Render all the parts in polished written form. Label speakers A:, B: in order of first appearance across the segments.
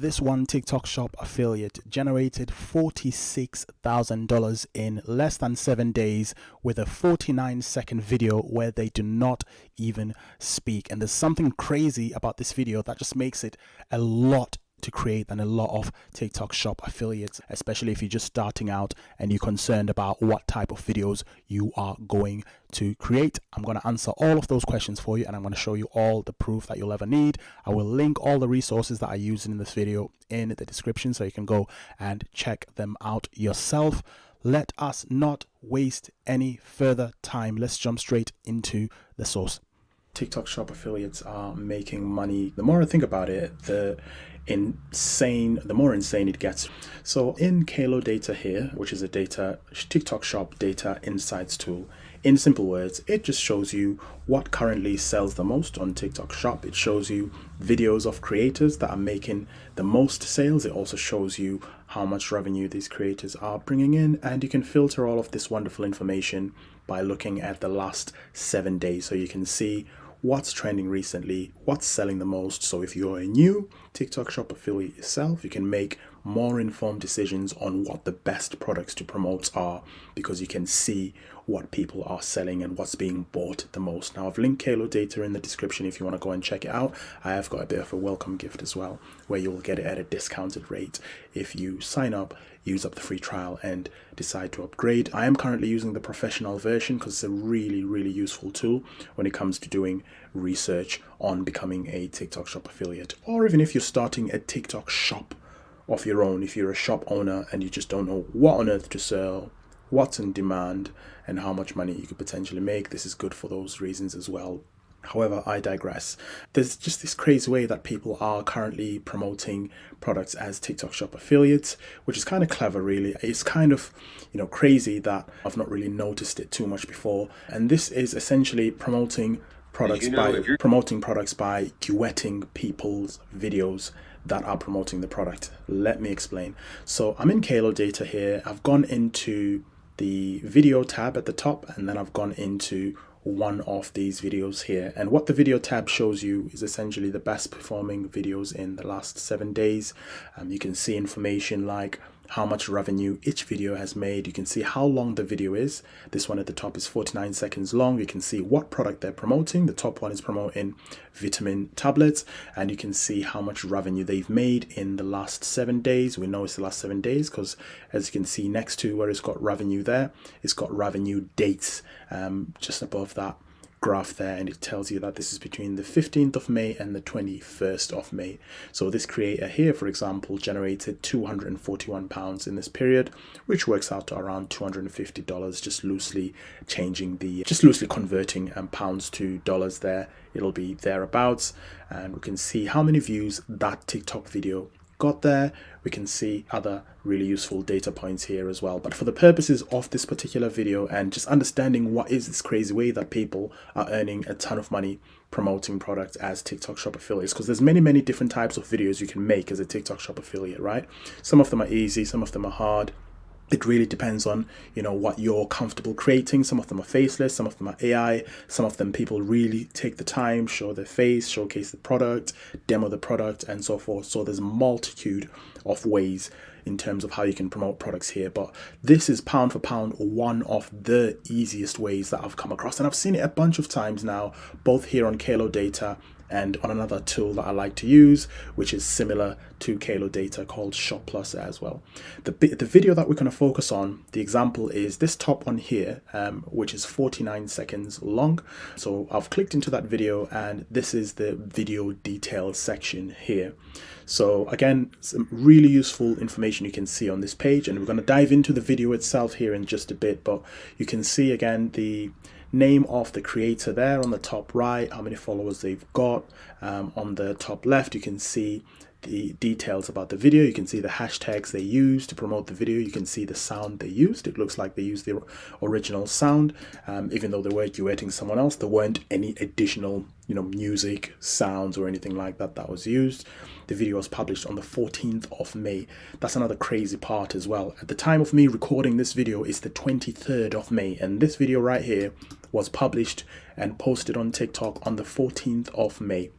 A: This one TikTok shop affiliate generated $46,000 in less than 7 days with a 49-second video where they do not even speak. And there's something crazy about this video that just makes it a lot to create than a lot of TikTok shop affiliates, especially if you're just starting out and you're concerned about what type of videos you are going to create. I'm going to answer all of those questions for you, and I'm going to show you all the proof that you'll ever need. I will link all the resources that I use in this video in the description so you can go and check them out yourself. Let us not waste any further time. Let's jump straight into the source. TikTok shop affiliates are making money. The more I think about it, the more insane it gets. So in Kalo data here, which is a TikTok shop data insights tool, in simple words, it just shows you what currently sells the most on TikTok shop. It shows you videos of creators that are making the most sales. It also shows you how much revenue these creators are bringing in, and you can filter all of this wonderful information by looking at the last 7 days, so you can see what's trending recently, what's selling the most. So if you're a new TikTok shop affiliate yourself, you can make more informed decisions on what the best products to promote are, because you can see what people are selling and what's being bought the most. Now I've linked Kalo data in the description if you want to go and check it out. I have got a bit of a welcome gift as well, where you'll get it at a discounted rate if you sign up, use up the free trial, and decide to upgrade. I am currently using the professional version because it's a really useful tool when it comes to doing research on becoming a TikTok shop affiliate, or even if you're starting a TikTok shop of your own. If you're a shop owner and you just don't know what on earth to sell, what's in demand, and how much money you could potentially make, this is good for those reasons as well. However, I digress. There's just this crazy way that people are currently promoting products as TikTok shop affiliates, which is kind of clever, really. It's kind of, crazy that I've not really noticed it too much before. And this is essentially promoting products by duetting people's videos that are promoting the product. Let me explain. So I'm in Kalo data here. I've gone into the video tab at the top, and then I've gone into one of these videos here, and what the video tab shows you is essentially the best performing videos in the last 7 days. You can see information like how much revenue each video has made. You can see how long the video is. This one at the top is 49 seconds long. You can see what product they're promoting. The top one is promoting vitamin tablets, and you can see how much revenue they've made in the last 7 days. We know it's the last 7 days because, as you can see next to where it's got revenue there, it's got revenue dates just above that graph there, and it tells you that this is between the 15th of May and the 21st of May. So this creator here, for example, generated £241 in this period, which works out to around $250, just loosely converting pounds to dollars there. It'll be thereabouts, and we can see how many views that TikTok video got there. We can see other really useful data points here as well. But for the purposes of this particular video and just understanding what is this crazy way that people are earning a ton of money promoting products as TikTok shop affiliates, because there's many different types of videos you can make as a TikTok shop affiliate, right? Some of them are easy, some of them are hard. It really depends on, what you're comfortable creating. Some of them are faceless, some of them are AI, some of them people really take the time, show their face, showcase the product, demo the product, and so forth. So there's a multitude of ways in terms of how you can promote products here. But this is pound for pound one of the easiest ways that I've come across. And I've seen it a bunch of times now, both here on Kalo data and on another tool that I like to use, which is similar to Kalo data, called Shop Plus as well. The video that we're going to focus on, the example is this top one here, which is 49 seconds long. So I've clicked into that video, and this is the video details section here. So again, some really useful information you can see on this page, and we're going to dive into the video itself here in just a bit. But you can see again the name of the creator there on the top right, how many followers they've got. On the top left, you can see the details about the video. You can see the hashtags they used to promote the video. You can see the sound they used. It looks like they used the original sound. Even though they were duetting someone else, there weren't any additional music, sounds, or anything like that that was used. The video was published on the 14th of May. That's another crazy part as well. At the time of me recording this video is the 23rd of May, and this video right here was published and posted on TikTok on the 14th of May.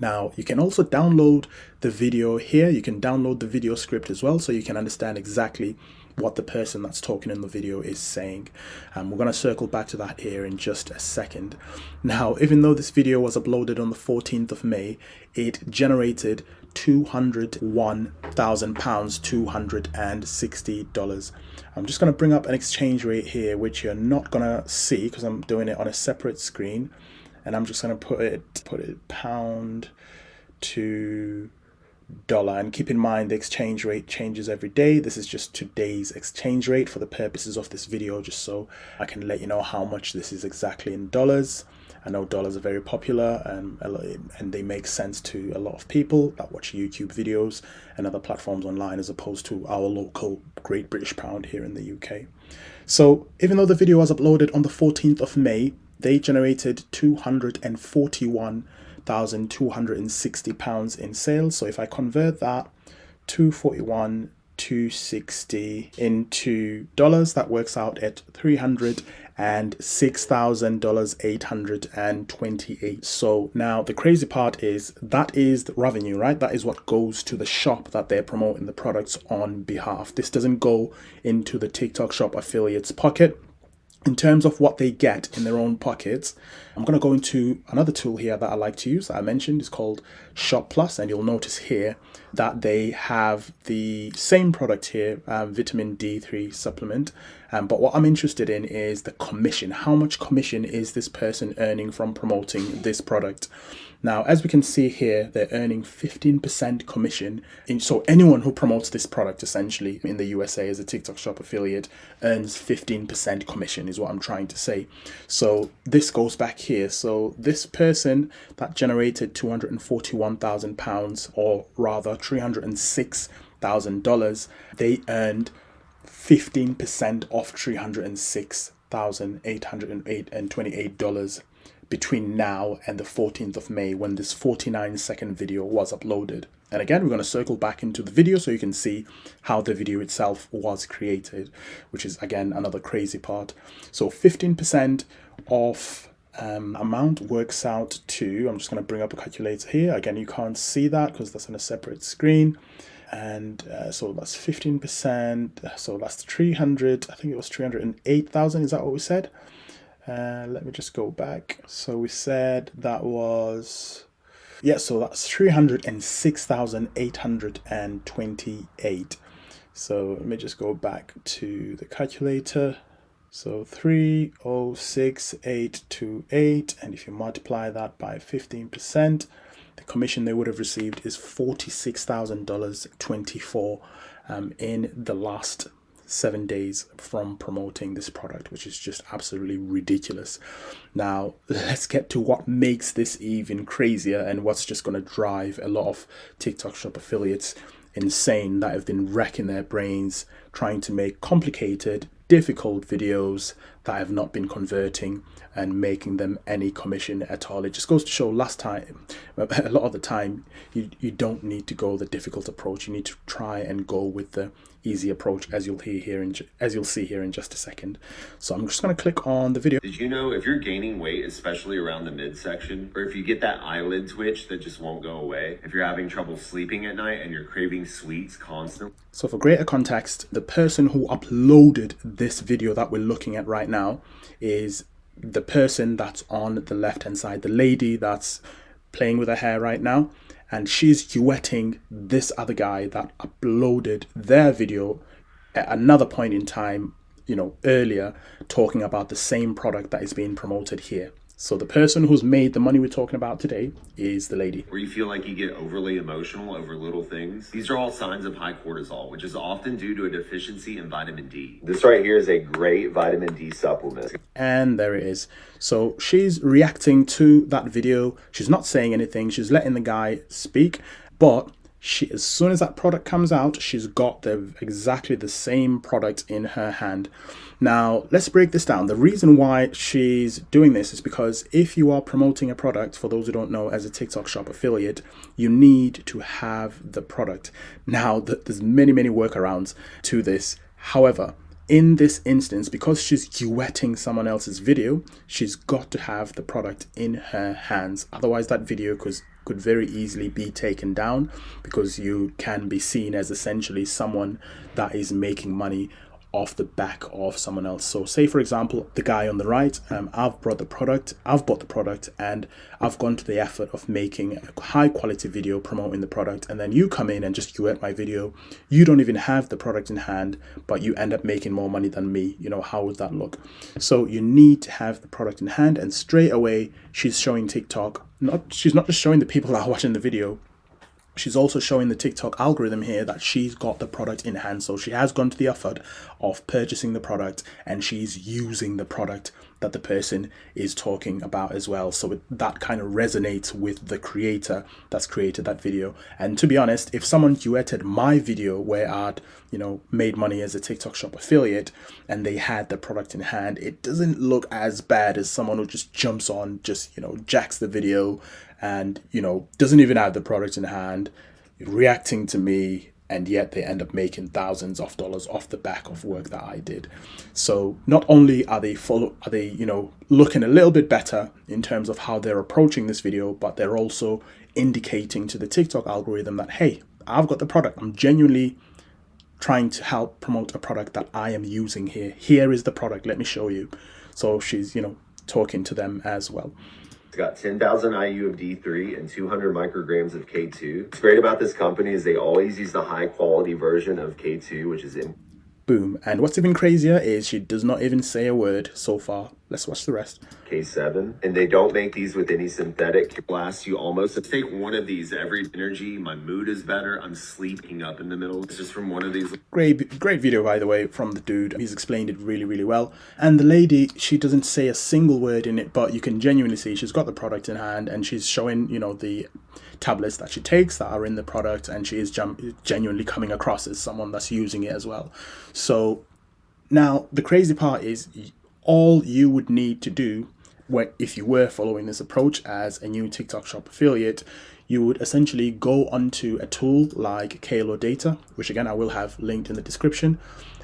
A: Now, you can also download the video here. You can download the video script as well, so you can understand exactly what the person that's talking in the video is saying. We're going to circle back to that here in just a second. Now, even though this video was uploaded on the 14th of May, it generated £201,000, $260. I'm just going to bring up an exchange rate here, which you're not going to see because I'm doing it on a separate screen. And I'm just going to put it pound to dollar, and keep in mind the exchange rate changes every day. This is just today's exchange rate for the purposes of this video, just so I can let you know how much this is exactly in dollars. I know dollars are very popular and they make sense to a lot of people that watch YouTube videos and other platforms online, as opposed to our local Great British Pound here in the UK. So even though the video was uploaded on the 14th of May, they generated £241,260 in sales. So if I convert that, 241,260 into dollars, that works out at $306,828. So now the crazy part is that is the revenue, right? That is what goes to the shop that they're promoting the products on behalf. This doesn't go into the TikTok shop affiliates pocket. In terms of what they get in their own pockets, I'm going to go into another tool here that I like to use that I mentioned. It's called Shop Plus, and you'll notice here that they have the same product here, vitamin D3 supplement. But what I'm interested in is the commission. How much commission is this person earning from promoting this product? Now, as we can see here, they're earning 15% commission. So anyone who promotes this product essentially in the USA as a TikTok shop affiliate earns 15% commission, is what I'm trying to say. So this goes back here. So this person that generated £241,000, or rather $306,000, they earned 15% off $306,828 between now and the 14th of May, when this 49-second video was uploaded. And again, we're going to circle back into the video so you can see how the video itself was created, which is again another crazy part. So 15% off amount works out to, I'm just going to bring up a calculator here. Again, you can't see that because that's on a separate screen. And so that's 15%. So that's 300, I think it was 308,000. Is that what we said? Let me just go back. So we said that was, yeah, so that's 306,828. So let me just go back to the calculator. So 306,828, and if you multiply that by 15%, the commission they would have received is $46,024 in the last 7 days from promoting this product, which is just absolutely ridiculous. Now let's get to what makes this even crazier, and what's just going to drive a lot of TikTok shop affiliates insane, that have been wrecking their brains trying to make complicated, difficult videos that have not been converting and making them any commission at all. It just goes to show a lot of the time you don't need to go the difficult approach. You need to try and go with the easy approach, as you'll see here in just a second. So I'm just going to click on the video.
B: Did you know if you're gaining weight, especially around the midsection, or if you get that eyelid twitch that just won't go away, if you're having trouble sleeping at night and you're craving sweets constantly?
A: So for greater context, the person who uploaded this video that we're looking at right now is the person that's on the left hand side, the lady that's playing with her hair right now, and she's duetting this other guy that uploaded their video at another point in time, earlier, talking about the same product that is being promoted here. So the person who's made the money we're talking about today is the lady.
B: Where you feel like you get overly emotional over little things. These are all signs of high cortisol, which is often due to a deficiency in vitamin D. This right here is a great vitamin D supplement.
A: And there it is. So she's reacting to that video. She's not saying anything. She's letting the guy speak. But as soon as that product comes out, she's got exactly the same product in her hand. Now, let's break this down. The reason why she's doing this is because if you are promoting a product, for those who don't know, as a TikTok shop affiliate, you need to have the product. Now, there's many workarounds to this. However, in this instance, because she's duetting someone else's video, she's got to have the product in her hands. Otherwise, that video could very easily be taken down, because you can be seen as essentially someone that is making money off the back of someone else. So say for example, the guy on the right, I've bought the product, and I've gone to the effort of making a high quality video promoting the product, and then you come in and just duet my video. You don't even have the product in hand, but you end up making more money than me. You know, how would that look? So you need to have the product in hand, and straight away she's showing TikTok, she's not just showing the people that are watching the video, she's also showing the TikTok algorithm here that she's got the product in hand. So she has gone to the effort of purchasing the product, and she's using the product that the person is talking about as well. So that kind of resonates with the creator that's created that video. And to be honest, if someone duetted my video where I'd, you know, made money as a TikTok shop affiliate, and they had the product in hand, it doesn't look as bad as someone who just jumps on, just, you know, jacks the video and, you know, doesn't even have the product in hand, reacting to me, and yet they end up making thousands of dollars off the back of work that I did. So not only are they you know, looking a little bit better in terms of how they're approaching this video, but they're also indicating to the TikTok algorithm that, hey, I've got the product. I'm genuinely trying to help promote a product that I am using here. Here is the product. Let me show you. So she's, you know, talking to them as well.
B: It's got 10,000 IU of D3 and 200 micrograms of K2. What's great about this company is they always use the high quality version of K2, which is in.
A: Boom. And what's even crazier is she does not even say a word so far. Let's watch the rest.
B: K7. And they don't make these with any synthetic. It lasts you almost. Take one of these every energy. My mood is better. I'm sleeping up in the middle. It's just from one of these.
A: Great video, by the way, from the dude. He's explained it really, really well. And the lady, she doesn't say a single word in it, but you can genuinely see she's got the product in hand, and she's showing, you know, the tablets that she takes that are in the product, and she is genuinely coming across as someone that's using it as well. So now the crazy part is, all you would need to do if you were following this approach as a new TikTok shop affiliate, you would essentially go onto a tool like Kalo Data, which again I will have linked in the description,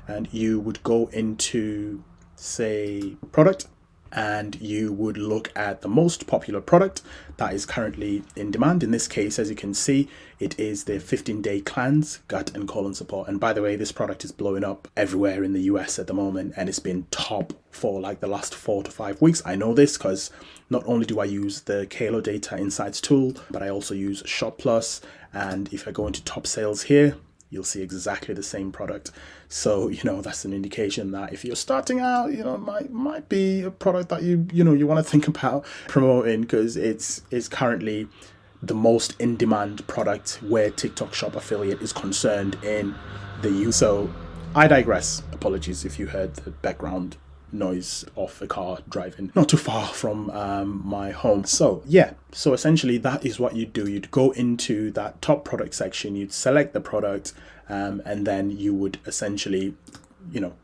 A: and you would go into, say, product, and you would look at the most popular product that is currently in demand. In this case, as you can see, it is the 15-day cleanse gut and colon support. And by the way, this product is blowing up everywhere in the US at the moment, and it's been top for like the last 4 to 5 weeks. I know this because not only do I use the Kalo Data Insights tool, but I also use Shop Plus. And if I go into top sales here, you'll see exactly the same product. So, you know, that's an indication that if you're starting out, you know, it might be a product that you want to think about promoting, because it's currently the most in-demand product where TikTok shop affiliate is concerned in the US. So I digress. Apologies if you heard the background noise of a car driving not too far from my home. So yeah, so essentially that is what you do. You'd go into that top product section, you'd select the product, and then you would essentially, you know,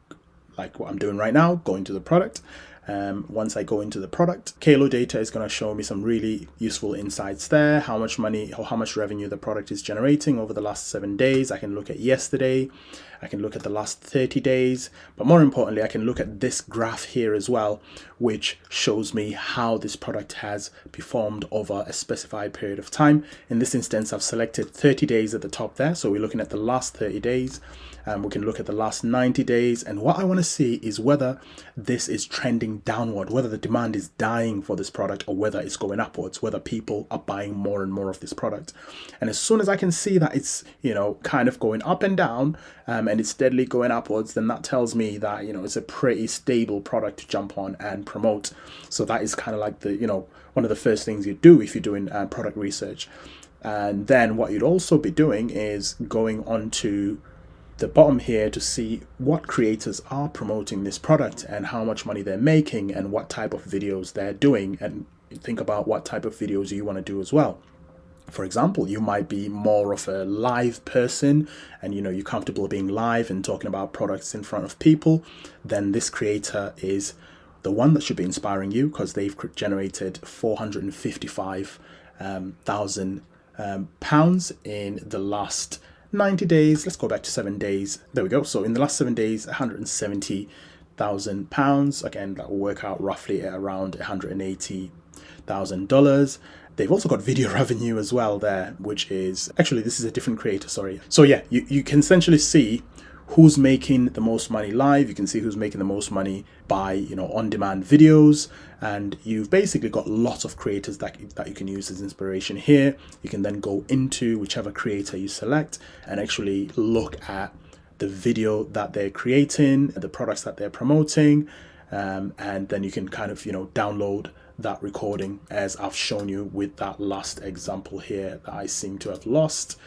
A: like what I'm doing right now, go into the product. Once I go into the product, Kalo Data is going to show me some really useful insights there, how much money or how much revenue the product is generating over the last 7 days. I can look at yesterday, I can look at the last 30 days, but more importantly, I can look at this graph here as well, which shows me how this product has performed over a specified period of time. In this instance, I've selected 30 days at the top there, so we're looking at the last 30 days. We can look at the last 90 days, and what I want to see is whether this is trending downward, whether the demand is dying for this product, or whether it's going upwards, whether people are buying more and more of this product. And as soon as I can see that it's, you know, kind of going up and down, and it's steadily going upwards, then that tells me that, you know, it's a pretty stable product to jump on and promote. So that is kind of like the, you know, one of the first things you do if you're doing product research. And then what you'd also be doing is going on to the bottom here to see what creators are promoting this product and how much money they're making and what type of videos they're doing, and think about what type of videos you want to do as well. For example, you might be more of a live person and, you know, you're comfortable being live and talking about products in front of people. Then this creator is the one that should be inspiring you, because they've generated 455,000 pounds in the last 90 days. Let's go back to 7 days. There we go. So in the last 7 days, 170,000 pounds. Again, that will work out roughly at around $180,000. They've also got video revenue as well there, which is actually, this is a different creator, sorry. So yeah, you can essentially see who's making the most money live. You can see who's making the most money by, you know, on-demand videos, and you've basically got lots of creators that you can use as inspiration here. You can then go into whichever creator you select and actually look at the video that they're creating, the products that they're promoting, and then you can kind of, you know, download that recording, as I've shown you with that last example here that I seem to have lost.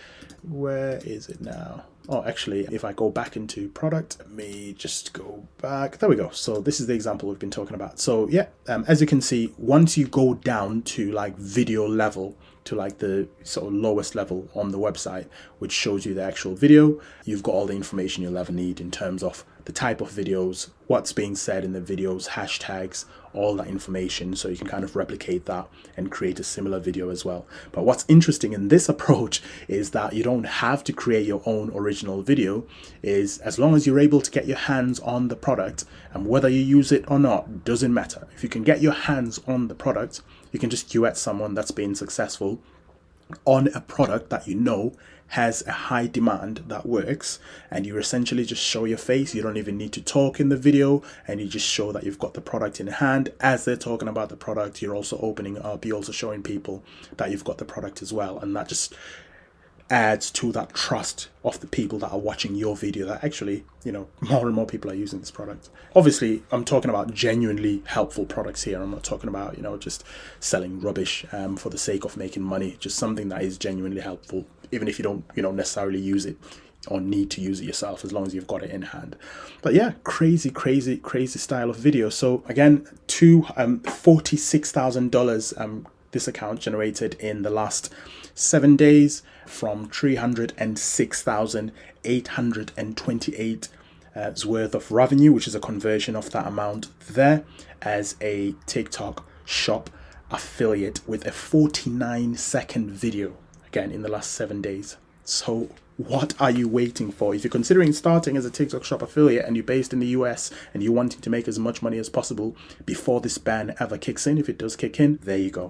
A: Where is it now? Oh, actually, if I go back into product, let me just go back. There we go. So this is the example we've been talking about. So yeah, as you can see, once you go down to like video level, to like the sort of lowest level on the website, which shows you the actual video, you've got all the information you'll ever need in terms of the type of videos, what's being said in the videos, hashtags, all that information, so you can kind of replicate that and create a similar video as well. But what's interesting in this approach is that you don't have to create your own original video. Is as long as you're able to get your hands on the product, and whether you use it or not doesn't matter. If you can get your hands on the product, you can just duet someone that's been successful on a product that you know has a high demand that works, and you essentially just show your face. You don't even need to talk in the video, and you just show that you've got the product in hand. As they're talking about the product, you're also opening up, you're also showing people that you've got the product as well, and that just adds to that trust of the people that are watching your video, that actually, you know, more and more people are using this product. Obviously, I'm talking about genuinely helpful products here. I'm not talking about, you know, just selling rubbish for the sake of making money. Just something that is genuinely helpful, even if you don't, you know, necessarily use it or need to use it yourself, as long as you've got it in hand. But yeah, crazy style of video. So again, $46,000 this account generated in the last 7 days, from 306,828 worth of revenue, which is a conversion of that amount there, as a TikTok shop affiliate with a 49-second video, again in the last 7 days. So what are you waiting for? If you're considering starting as a TikTok shop affiliate and you're based in the US and you're wanting to make as much money as possible before this ban ever kicks in, if it does kick in, there you go.